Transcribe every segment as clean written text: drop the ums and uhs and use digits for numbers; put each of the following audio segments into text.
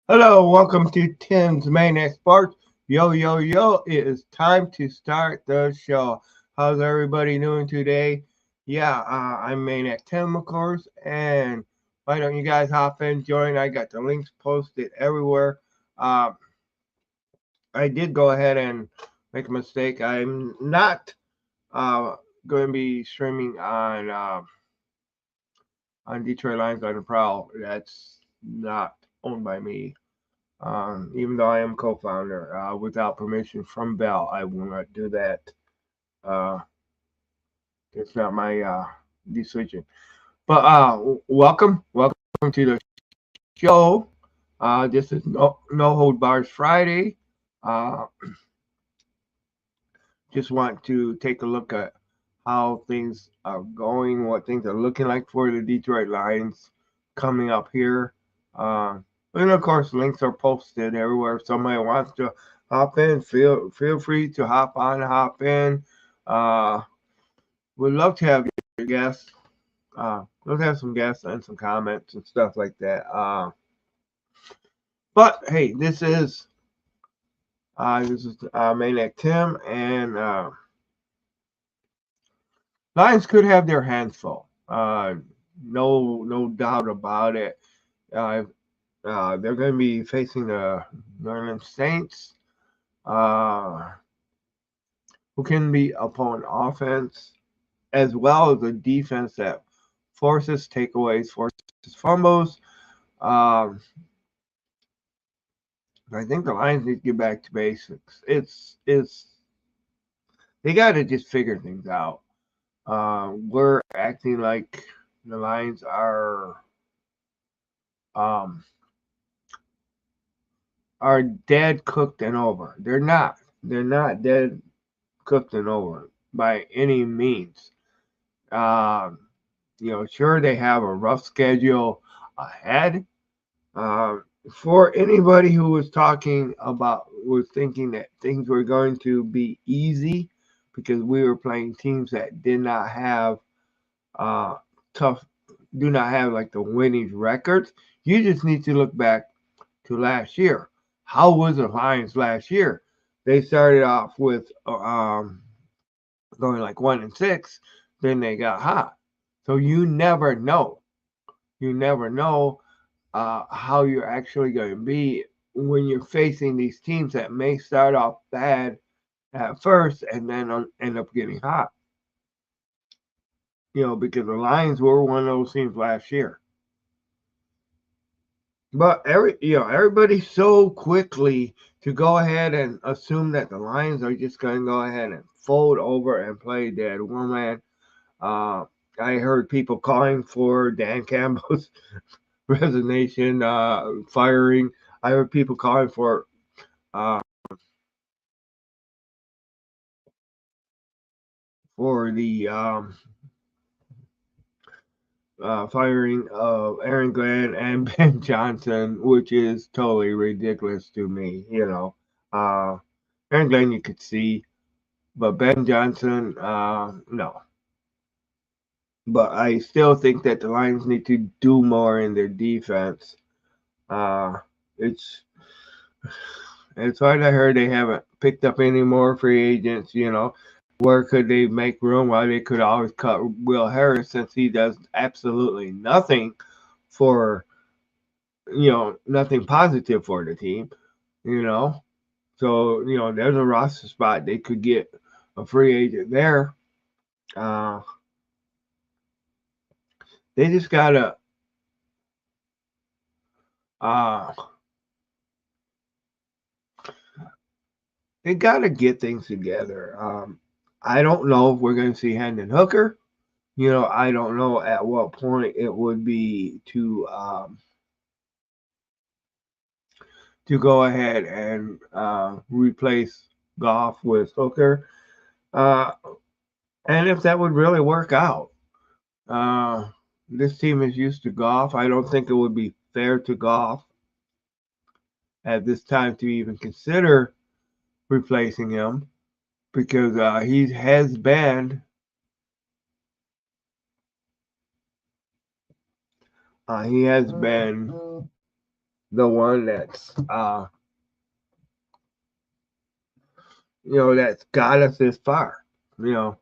Hello, welcome to Tim's Maniac Sports. Yo, yo, yo, it is time to start the show. How's everybody doing today? Yeah, I'm Maniac Tim, of course, and why don't you guys hop in, join? I got the links posted everywhere. Uh, I did go ahead and make a mistake. I'm not uh, going to be streaming on Detroit Lions on the Prowl. That's not owned by me. Even though I am co-founder, without permission from Bell, I will not do that. Uh, it's not my decision. But welcome to the show. This is no hold bars Friday. Uh, just want to take a look at how things are going, what things are looking like for the Detroit Lions coming up here. Uh, and of course, links are posted everywhere. If somebody wants to hop in, feel free to hop on, hop in. Uh, we'd love to have your guests. Love to have some guests and some comments and stuff like that. But hey, this is Maniac Tim, and Lions could have their hands full. No doubt about it. Uh, they're going to be facing the New Orleans Saints, uh, who can be upon offense as well as a defense that forces takeaways, forces fumbles. Um, I think the Lions need to get back to basics. It's they got to just figure things out. We're acting like the Lions um, are dead, cooked, and over. They're not. They're not dead, cooked, and over by any means. Um, sure they have a rough schedule ahead. Uh, for anybody who was thinking that things were going to be easy because we were playing teams that did not have uh, tough, do not have like the winning records. You just need to look back to last year. How was the Lions last year? They started off with going like 1-6, then they got hot. So you never know. You never know how you're actually going to be when you're facing these teams that may start off bad at first and then end up getting hot. Because the Lions were one of those teams last year. But everybody's so quickly to go ahead and assume that the Lions are just going to go ahead and fold over and play dead woman. Uh, I heard people calling for Dan Campbell's resignation, firing. I heard people calling uh, for the firing of Aaron Glenn and Ben Johnson, which is totally ridiculous to me. Aaron Glenn you could see, but Ben Johnson, no. But I still think that the Lions need to do more in their defense. Uh, it's as far as I heard, they haven't picked up any more free agents. Where could they make room? Well, they could always cut Will Harris since he does absolutely nothing for nothing positive for the team. You know, so there's a roster spot they could get a free agent there. Uh, they just gotta uh, they gotta get things together. I don't know if we're gonna see Hendon Hooker. I don't know at what point it would be to go ahead and replace Goff with Hooker, uh, and if that would really work out. Uh, this team is used to Goff. I don't think it would be fair to Goff at this time to even consider replacing him because he has been the one that's that's got us this far. You know,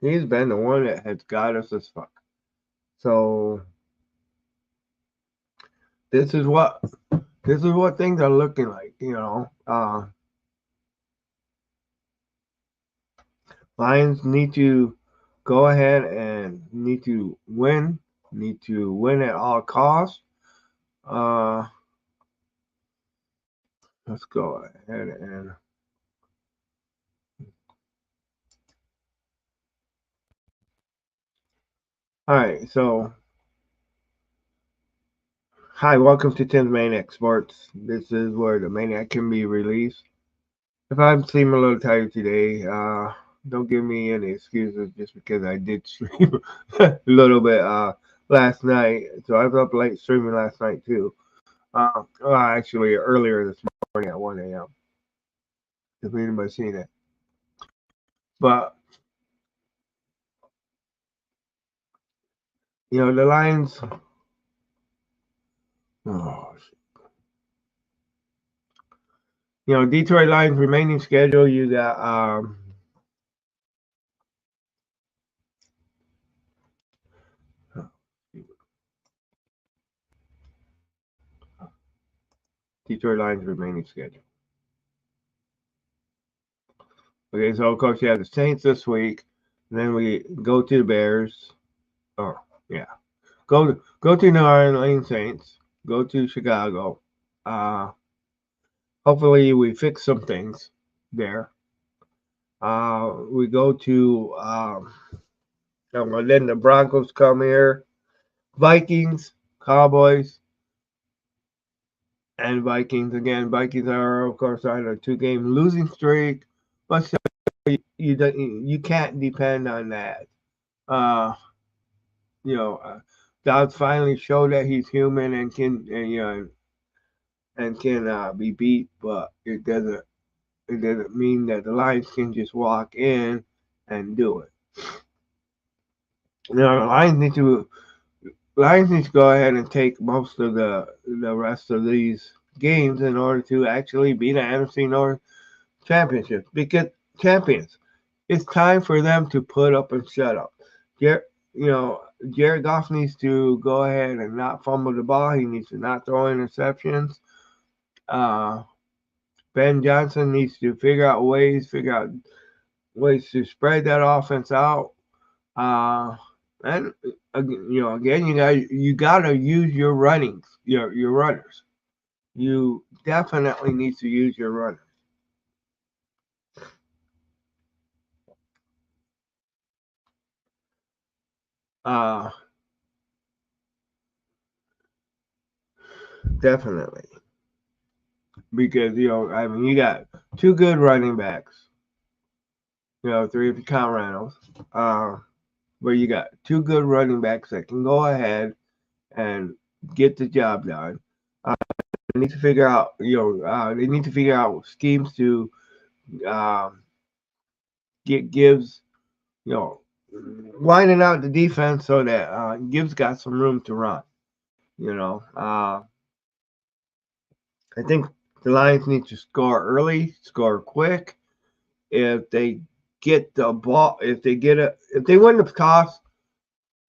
he's been the one that has got us this far. So this is what things are looking like. Lions need to go ahead and need to win at all costs. Uh, let's go ahead and all right. So, hi, welcome to 10th Maniac Sports. This is where the Maniac can be released. If I'm seeming a little tired today, don't give me any excuses just because I did stream a little bit last night. So I was up late streaming last night too. Well, actually earlier this morning at 1 a.m. If anybody's seen it. But the Lions. Oh, Detroit Lions remaining schedule. You got Detroit Lions remaining schedule. Okay, so of course you have the Saints this week. Then we go to the Bears. Oh, yeah. Go to New Orleans Saints. Go to Chicago. Uh, hopefully we fix some things there. We go to and then the Broncos come here. Vikings, Cowboys, and Vikings again. Vikings are of course on a 2-game losing streak, but still, you can't depend on that. Uh, you know, Dodds finally showed that he's human and can be beat, but it doesn't mean that the Lions can just walk in and do it. The Lions need to go ahead and take most of the rest of these games in order to actually beat the NFC North championship. Because champions, it's time for them to put up and shut up. Jared Goff needs to go ahead and not fumble the ball. He needs to not throw interceptions. Uh, Ben Johnson needs to figure out ways to spread that offense out. And again, you gotta use your runners. You definitely need to use your runners. Uh, definitely because you got two good running backs. Three if you count Reynolds. But you got two good running backs that can go ahead and get the job done. They need to figure out, schemes to um, gives, winding out the defense so that Gibbs got some room to run. I think the Lions need to score early, score quick. If they get the ball, if they win the toss,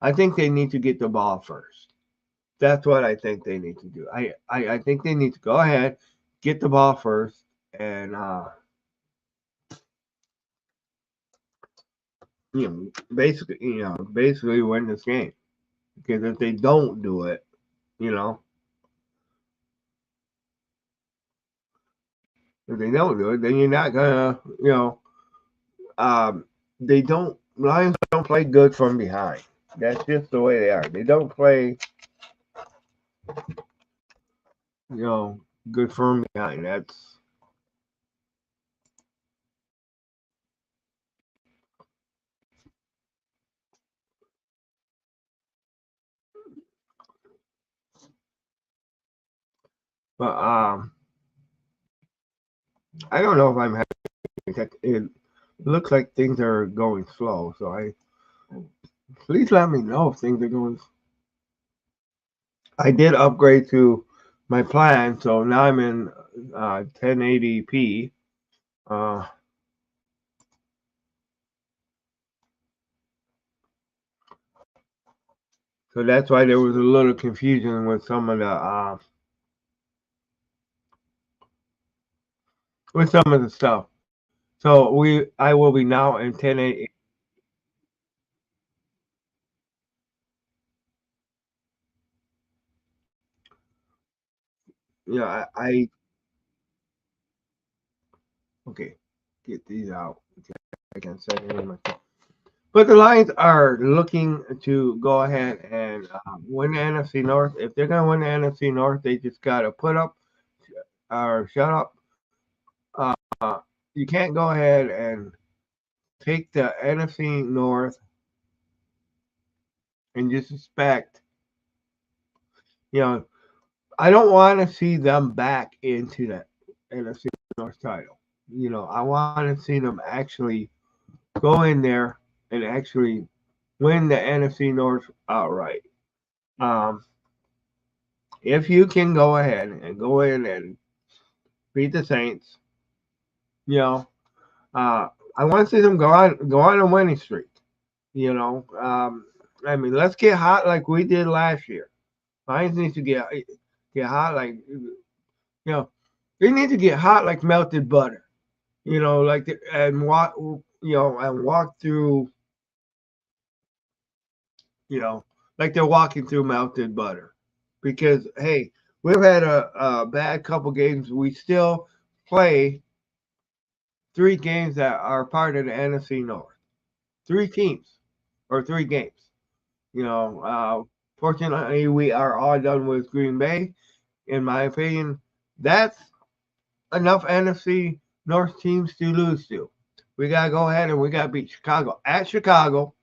I think they need to get the ball first. That's what I think they need to do. I think they need to go ahead, get the ball first, and basically win this game. Because if they don't do it, you know, if they don't do it, then you're not gonna, they don't. Lions don't play good from behind. That's just the way they are. They don't play, good from behind. But I don't know if I'm having. It looks like things are going slow, so Please let me know if things are going. I did upgrade to my plan, so now I'm in 1080p. Uh, so that's why there was a little confusion with some of the stuff. So I will be now in 1080. Yeah, okay, get these out. Okay, I can set it in my. But the Lions are looking to go ahead and win the NFC North. If they're gonna win the NFC North, they just gotta put up or shut up. You can't go ahead and take the NFC North and just expect. You know, I don't want to see them back into that NFC North title. I want to see them actually go in there and actually win the NFC North outright. Um, if you can go ahead and go in and beat the Saints, you know, uh, I want to see them go on a winning streak. You know, I mean, let's get hot like we did last year. Lions need to get hot like they need to get hot like melted butter. And walk through you know, like they're walking through melted butter. Because hey, we've had a bad couple games. We still play three games that are part of the NFC North. Three teams or three games. Fortunately, we are all done with Green Bay. In my opinion, that's enough NFC North teams to lose to. We gotta go ahead and we gotta beat Chicago at Chicago.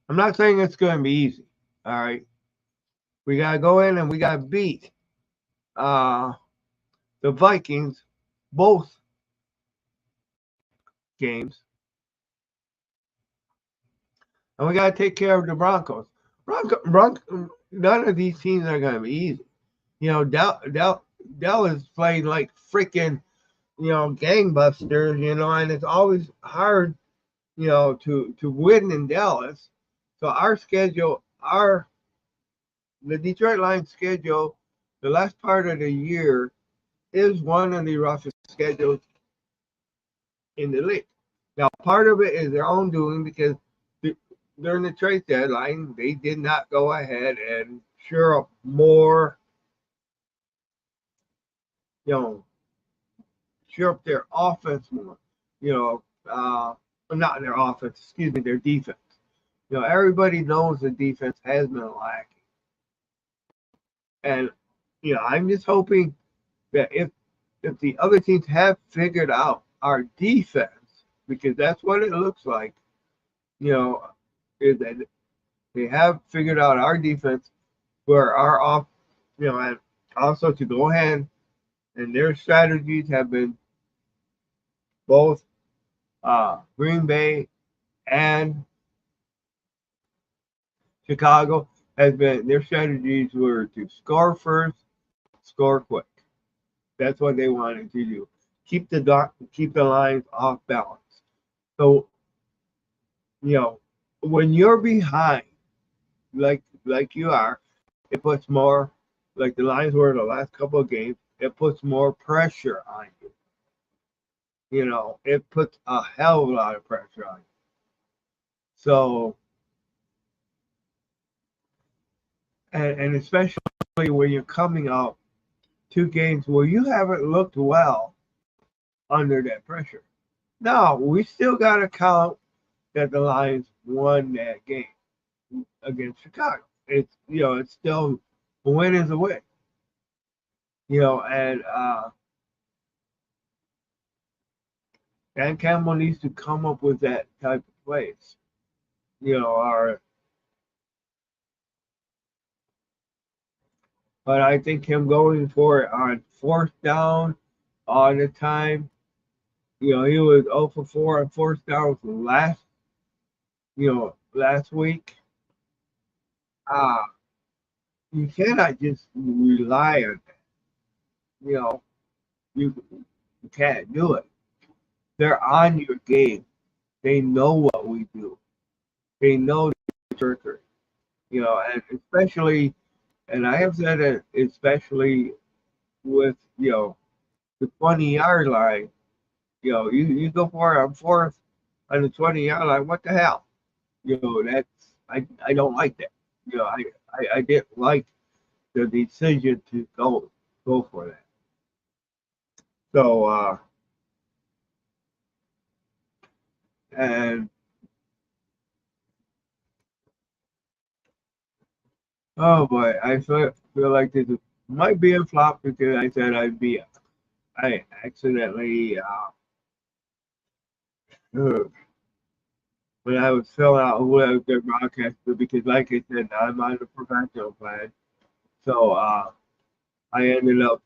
I'm not saying it's going to be easy. All right, we gotta go in and we gotta beat uh, the Vikings both games, and we gotta take care of the Broncos. None of these teams are going to be easy. Dell is playing like freaking gangbusters. And it's always hard to win in Dallas. So the Detroit Lions schedule, the last part of the year is one of the roughest schedules in the league. Now, part of it is their own doing because during the trade deadline, they did not go ahead and shore up more, you know, shore up their offense more, you know, uh, not their offense, excuse me, their defense. Everybody knows the defense has been lacking. And, I'm just hoping that if the other teams have figured out our defense, because that's what it looks like, you know, is that they have figured out our defense where our off, and also to go ahead and their strategies have been both Green Bay and Chicago has been their strategies were to score first, score quick. That's what they wanted to do. Keep the lines off balance. So you know when you're behind, like you are, it puts more like the Lions were the last couple of games. It puts more pressure on you. It puts a hell of a lot of pressure on you. So and especially when you're coming out two games where you haven't looked well under that pressure. Now we still got to count that the Lions won that game against Chicago. It's still a win is a win. And Dan Campbell needs to come up with that type of plays. Or but I think him going for it on fourth down all the time. He was 0 for 4 on fourth down last. last week. Uh, you cannot just rely on that. You know, you can't do it. They're on your game. They know what we do. They know the trickery. And especially, and I have said it, especially with the 20-yard line. You go for it on fourth on the 20-yard line. What the hell? That's I don't like that. I didn't like the decision to go for that. So and oh boy, I feel like this might be a flop because I said I accidentally uh, when I was filling out who I was going to broadcast to because like I said, I'm on the professional plan. So I ended up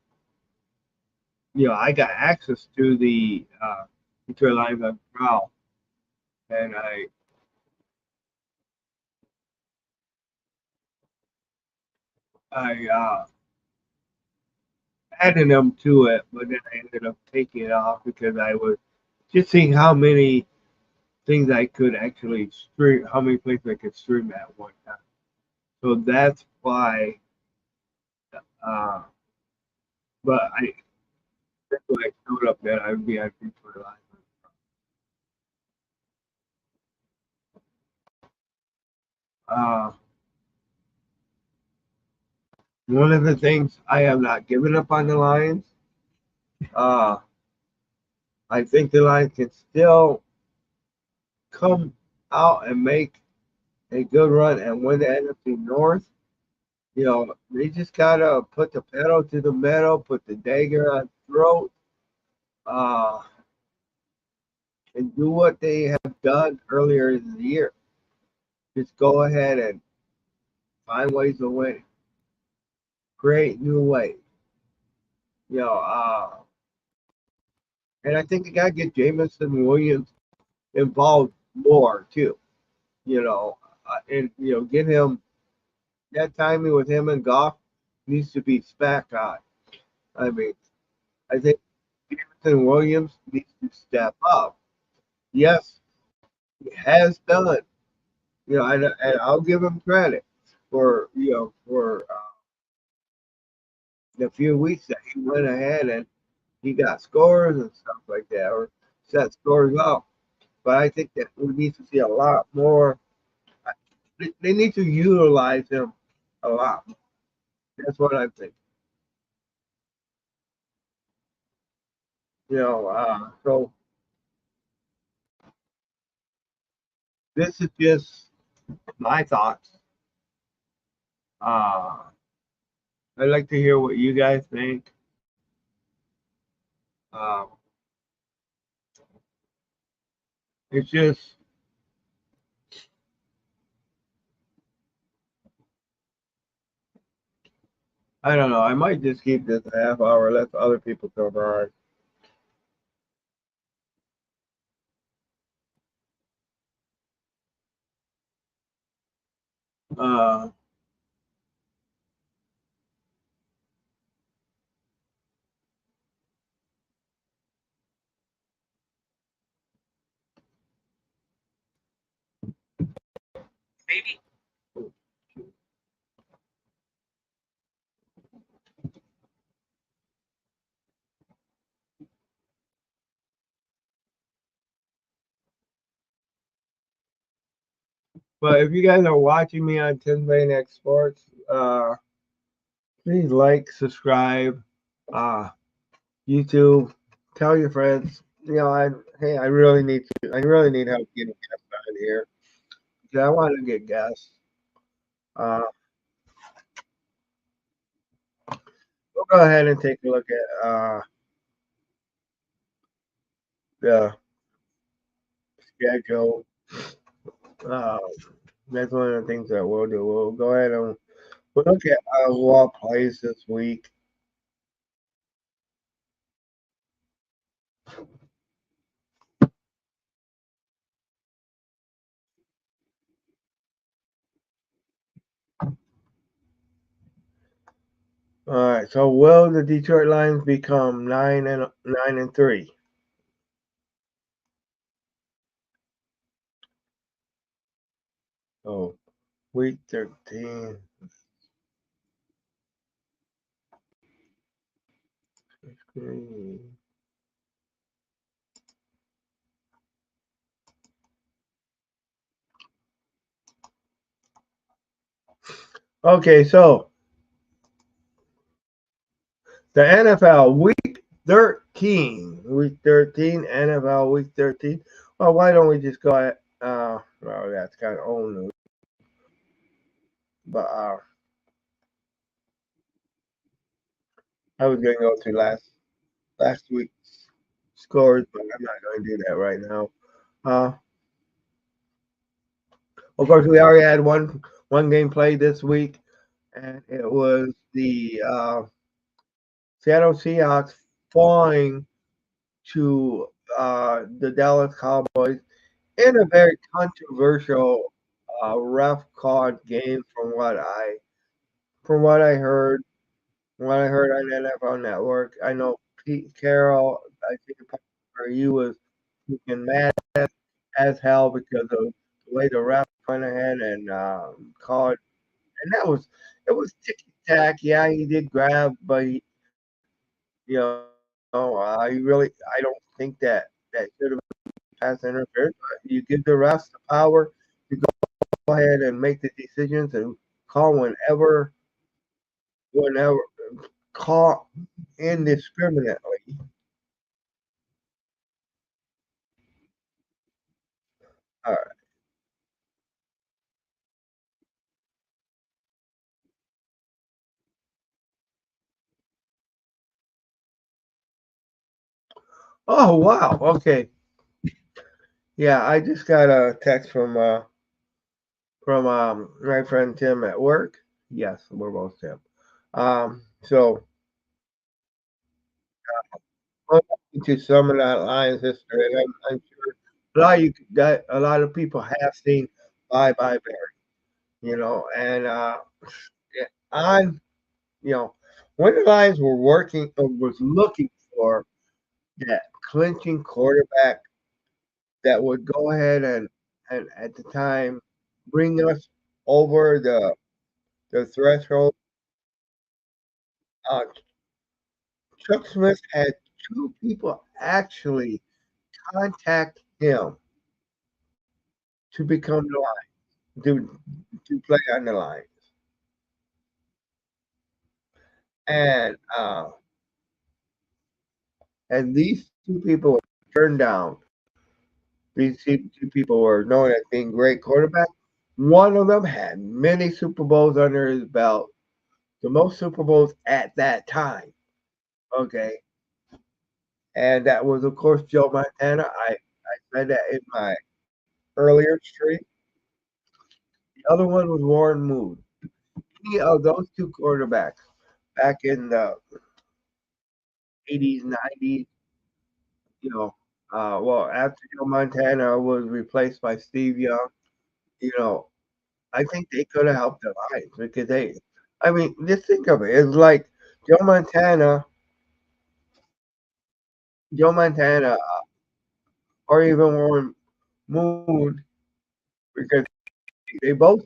I got access to the Detroit Lions on trial, and I added them to it, but then I ended up taking it off because I was just seeing how many things I could actually stream, how many places I could stream at one time. So that's why. Uh, but that's why I showed up that I would be on Detroit Lions. Uh, One of the things I have not given up on the Lions. Uh, I think the Lions can still come out and make a good run and win the NFC North. They just gotta put the pedal to the metal, put the dagger on throat, uh, and do what they have done earlier in the year. Just go ahead and find ways to win, create new ways. And I think they gotta get Jamison Williams involved more too. And get him that timing with him and Goff needs to be back on. I mean, I think Jamison Williams needs to step up. Yes, he has done. And I'll give him credit for the few weeks that he went ahead and he got scores and stuff like that, or set scores up. But I think that we need to see a lot more. They need to utilize him a lot. That's what I think. So this is just my thoughts. Uh, I'd like to hear what you guys think. Uh, it's just, I don't know. I might just keep this a half hour, let other people come on. Uh, but if you guys are watching me on 10 Maniac Sports, please like, subscribe, uh, YouTube, tell your friends. Hey, I really need help getting guests on here. Yeah, I want to get guests. Uh, we'll go ahead and take a look at the schedule. Uh, that's one of the things that we'll do. We'll go ahead and we'll look at what plays this week. All right. So will the Detroit Lions become 9-3? Oh, week 13. Okay, so the NFL week 13, NFL week 13. Well, why don't we just go at, well, that's kind of old news, but I was going to go through last week's scores, but I'm not going to do that right now. Uh, of course, we already had one game played this week, and it was the Seattle Seahawks falling to the Dallas Cowboys in a very controversial ref called game from what I heard what I heard on NFL Network. I know Pete Carroll, I think he was freaking mad as hell because of the way the ref went ahead and called, and it was ticky tack. Yeah, he did grab, but he really I don't think that should have been pass interference. But you give the refs the power to go ahead and make the decisions and call whenever call indiscriminately. Uh, oh wow, okay, yeah. I just got a text from my friend Tim at work. Yes, we're both Tim. So going into some of that Lions history, and I'm sure a lot of people have seen Bye Bye Bear, and yeah, on you know when the Lions were working or was looking for that clinching quarterback that would go ahead and at the time bring us over the threshold. Uh, Chuck Smith had two people actually contact him to become the line to play on the line, and and these two people were turned down. Two people were known as being great quarterbacks. One of them had many Super Bowls under his belt, the most Super Bowls at that time. Okay, and that was of course Joe Montana. I said that in my earlier stream. The other one was Warren Moon. Any of those two quarterbacks back in the 80s, 90s, well, after Joe Montana was replaced by Steve Young, you know, I think they could have helped the Lions because I mean, just think of it. It's like Joe Montana, Joe Montana, or even Warren Moon, because they both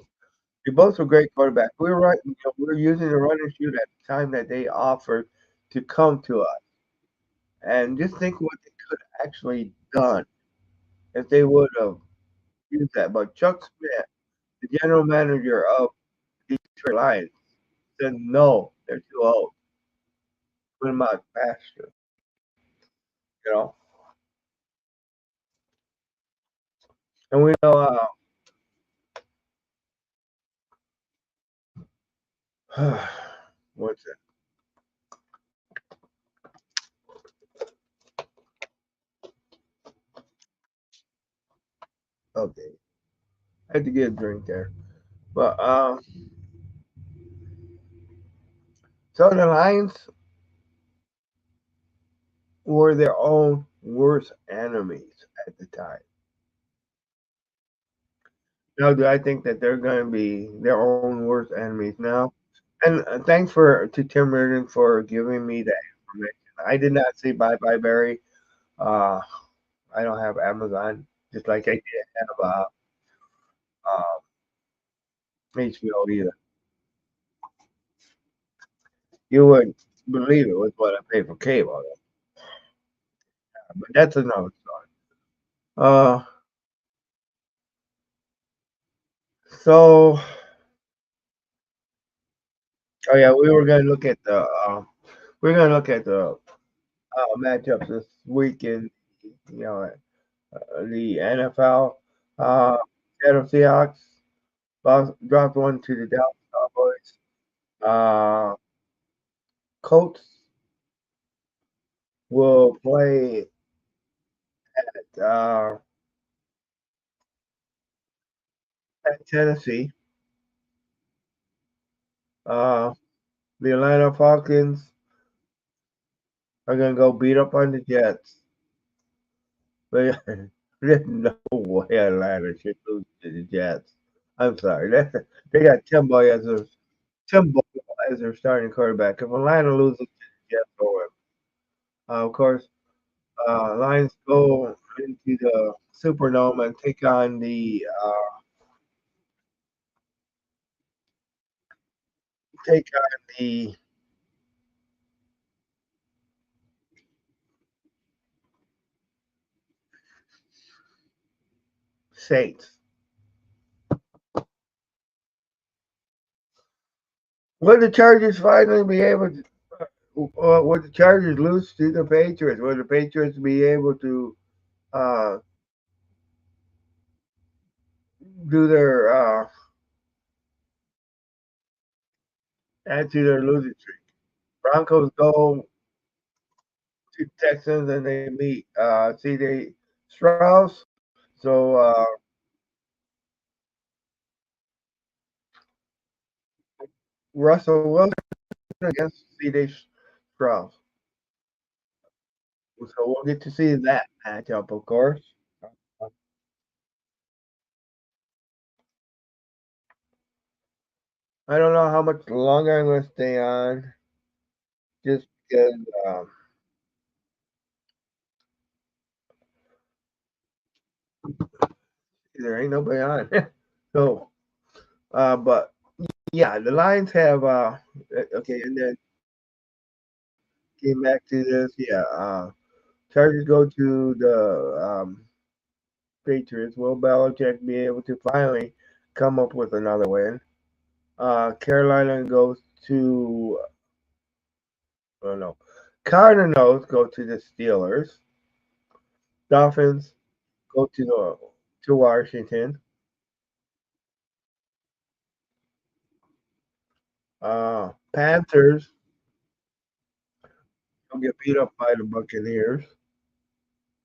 they both were great quarterbacks. We were right, we were using the run and shoot at the time that they offered to come to us, and just think what they could have actually done if they would have used that. But Chuck Smith, the general manager of Detroit Lions, said no, they're too old. Put them out faster, you know. And we know what's it? Okay, I had to get a drink there. But so the Lions were their own worst enemies at the time. Now, do I think that they're going to be their own worst enemies now? And thanks for to Tim Reardon for giving me that information. I did not say bye bye Barry. Uh, I don't have Amazon, just like I did have HBO either. You wouldn't believe it was what I paid for cable, but that's another story. Uh, so oh yeah, we were gonna look at the we're gonna look at the matchups this weekend. You know, the NFL. Uh, Seattle Seahawks dropped one to the Dallas Cowboys. Uh, Colts will play at Tennessee. Uh, the Atlanta Falcons are gonna go beat up on the Jets. But there's no way Atlanta should lose to the Jets. I'm sorry. They got Timbo as their starting quarterback. If Atlanta loses to the Jets, of course, Lions go into the Superdome and take on the Saints. Will the Chargers finally be able to? Would the Chargers lose to the Patriots? Will the Patriots be able to uh, do their add to their losing streak? Broncos go to Texans and they meet C.J. Strauss. So Russell Wilson against C.J. Strauss. So we'll get to see that matchup, of course. I don't know how much longer I'm going to stay on, just because there ain't nobody on. So, but yeah, the Lions have okay, and then came back to this. Yeah, Chargers go to the Patriots. Will Belichick be able to finally come up with another win? Carolina goes to oh no, Cardinals go to the Steelers. Dolphins go to Washington. Panthers will get beat up by the Buccaneers.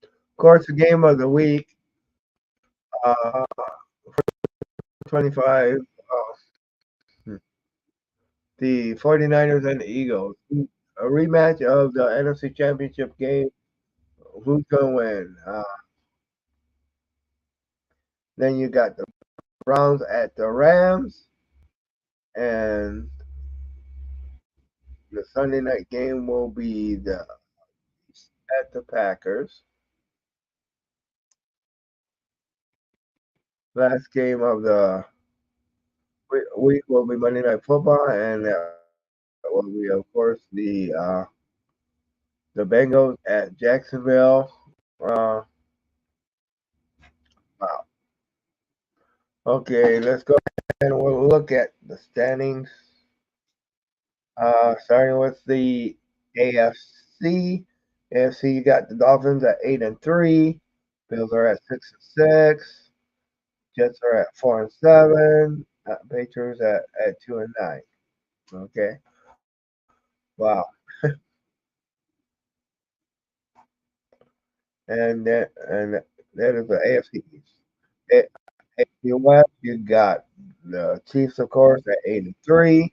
Of course, the game of the week, uh, 25, the 49ers and the Eagles. A rematch of the NFC Championship game. Who's going to win? Then you got the Browns at the Rams. And the Sunday night game will be the at the Packers. Last game of the week will be Monday Night Football, and that will be, of course, the Bengals at Jacksonville. Wow. Okay, let's go ahead and we'll look at the standings. Starting with the AFC. AFC, you got the Dolphins at 8-3. Bills are at 6-6. Jets are at 4-7. Patriots at 2-9. Okay. Wow. And that is the AFC East. AFC West, you got the Chiefs, of course, at 8-3.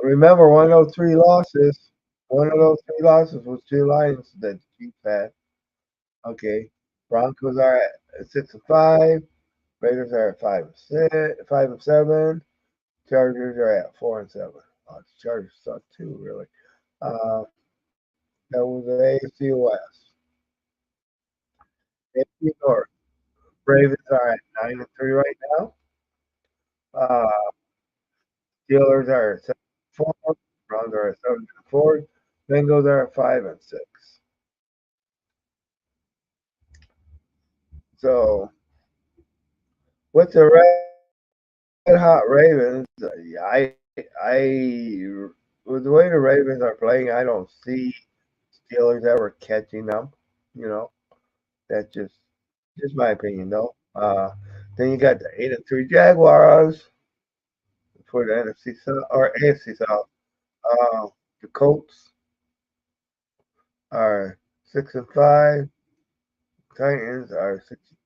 Remember, one of those three losses was two Lions that the Chiefs had. Okay. Broncos are at 6-5. Raiders are at 5-6, 5-7. Chargers are at 4-7. Oh, the Chargers suck too, really. Uh, that was the AFC West. AFC North. Ravens are at 9-3 right now. Uh, Steelers are at 7-4. Browns are at 7-4. Bengals are at 5-6. So with the Red Hot Ravens, with the way the Ravens are playing, I don't see Steelers ever catching them. You know, that's just my opinion, though. Then you got the 8-3 Jaguars for the NFC South or AFC South. The Colts are 6-5. Titans are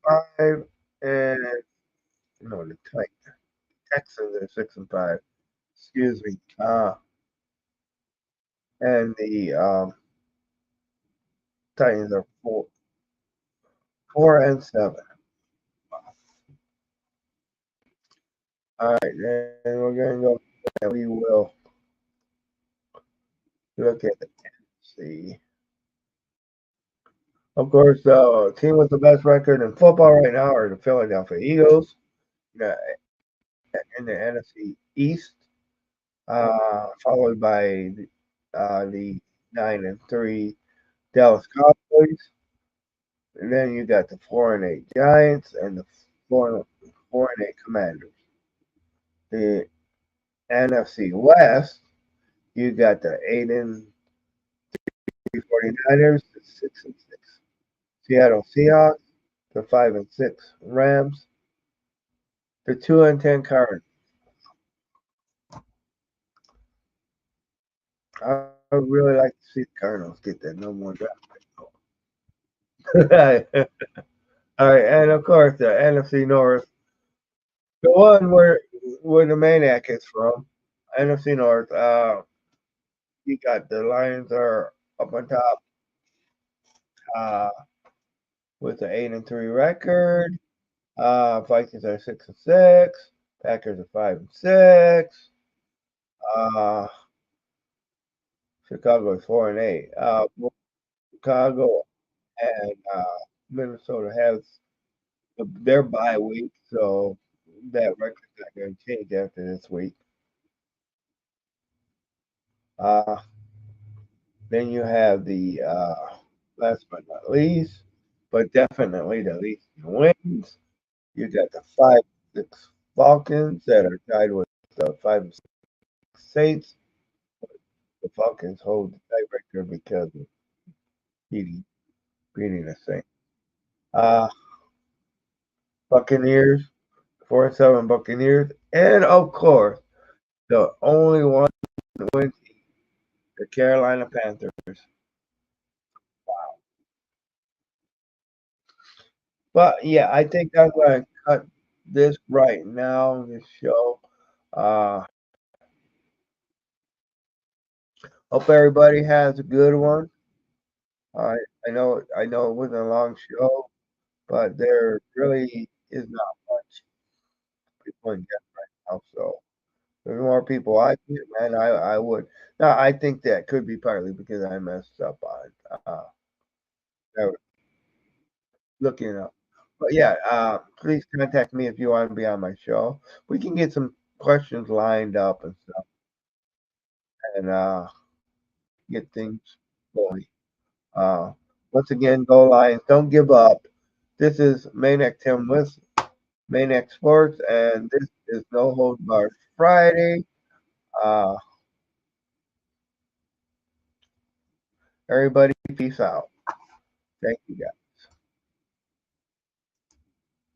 6-5, and no, the Texans are 6-5. Excuse me. And the Titans are 4-7. All right, then we're gonna go. And we will look at the NFC. Of course, the team with the best record in football right now are the Philadelphia Eagles uh, in the NFC East, followed by the 9-3 Dallas Cowboys. And then you got the 4-8 Giants and the 4-8 Commanders. The NFC West, you got the 8-3 49ers, the 6-6 Seattle Seahawks, the 5-6 Rams, the 2-10 Cardinals. I would really like to see the Cardinals get that number one draft pick. All right, and of course the NFC North, the one where the Maniac is from, NFC North. You got the Lions are up on top uh, with an 8-3 record. Vikings are 6-6. Packers are 5-6. Uh, Chicago is 4-8. Chicago and Minnesota has their bye week, so that record's not going to change after this week. Uh, then you have the last but not least, but definitely the least wins. You got the 5-6 Falcons that are tied with the 5-6 Saints. The Falcons hold the tiebreaker because of beating beating the Saints. Uh, Buccaneers, 4-7 Buccaneers, and of course the only one that wins, the Carolina Panthers. But yeah, I think I'm going to cut this right now. This show. Uh, Hope everybody has a good one. I I know it wasn't a long show, but there really is not much people in get right now. So there's more people I think, man. I would. Now I think that could be partly because I messed up on uh, looking up. But yeah, please contact me if you want to be on my show. We can get some questions lined up and stuff, and get things going. Uh, Once again, go Lions! Don't give up. This is Maniac Tim with Maniac Sports, and this is No Hold Bar Friday. Uh, Everybody, peace out. Thank you, guys.